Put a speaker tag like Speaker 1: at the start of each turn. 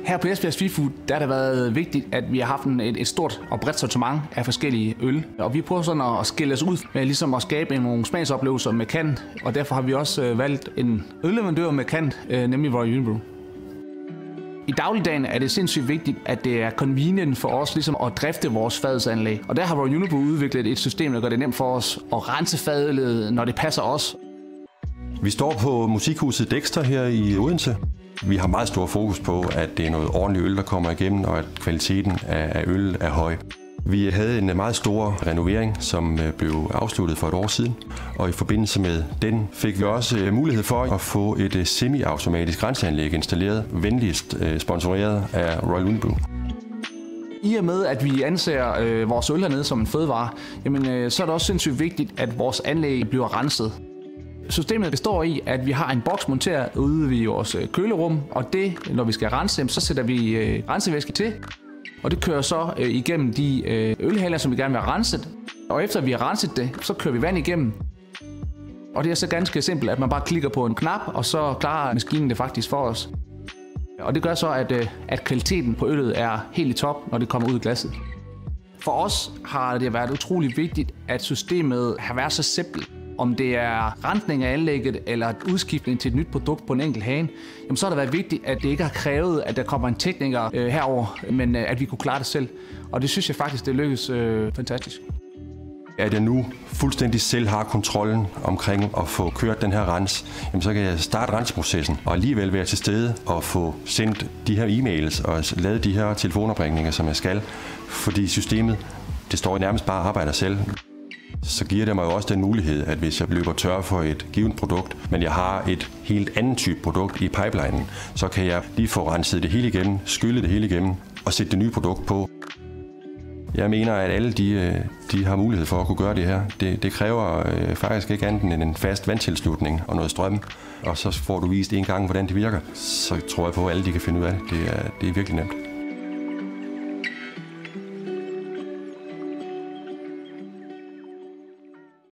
Speaker 1: Her på Esbjerg Svifood, der har det været vigtigt, at vi har haft et stort og bredt sortiment af forskellige øl. Og vi prøver sådan at skille os ud med ligesom at skabe nogle smagsoplevelser med kan. Og derfor har vi også valgt en ølleverandør med kan, nemlig Royal Unibrew. I dagligdagen er det sindssygt vigtigt, at det er convenient for os ligesom at drifte vores fadsanlæg. Og der har Royal Unibrew udviklet et system, der gør det nemt for os at rense fadet, når det passer os.
Speaker 2: Vi står på Musikhuset Dexter her i Odense. Vi har meget stor fokus på, at det er noget ordentligt øl, der kommer igennem, og at kvaliteten af øl er høj. Vi havde en meget stor renovering, som blev afsluttet for et år siden, og i forbindelse med den fik vi også mulighed for at få et semi-automatisk renseanlæg installeret, venligst sponsoreret af Royal Unibrew.
Speaker 1: I og med, at vi anser vores øl hernede som en fødevare, jamen, så er det også sindssygt vigtigt, at vores anlæg bliver renset. Systemet består i, at vi har en boks monteret ude ved vores kølerum, og det, når vi skal rense, så sætter vi rensevæske til. Og det kører så igennem de ølhaler, som vi gerne vil have renset. Og efter vi har renset det, så kører vi vand igennem. Og det er så ganske simpelt, at man bare klikker på en knap, og så klarer maskinen det faktisk for os. Og det gør så, at kvaliteten på øllet er helt i top, når det kommer ud i glasset. For os har det været utrolig vigtigt, at systemet har været så simpelt. Om det er rensning af anlægget eller udskiftning til et nyt produkt på en enkelt hane, jamen så har det været vigtigt, at det ikke har krævet, at der kommer en tekniker herover, men at vi kunne klare det selv. Og det synes jeg faktisk, det lykkes fantastisk.
Speaker 2: At jeg nu fuldstændig selv har kontrollen omkring at få kørt den her rens, jamen så kan jeg starte rensprocessen og alligevel være til stede og få sendt de her e-mails og lavet de her telefonopringninger, som jeg skal, fordi systemet, det står nærmest bare og arbejder selv. Så giver det mig jo også den mulighed, at hvis jeg løber tør for et givet produkt, men jeg har et helt andet type produkt i pipelinen, så kan jeg lige få renset det hele igennem, skylle det hele igennem og sætte det nye produkt på. Jeg mener, at alle de har mulighed for at kunne gøre det her. Det kræver faktisk ikke andet end en fast vandtilslutning og noget strøm, og så får du vist en gang, hvordan det virker. Så tror jeg på, at alle de kan finde ud af det. Det er virkelig nemt.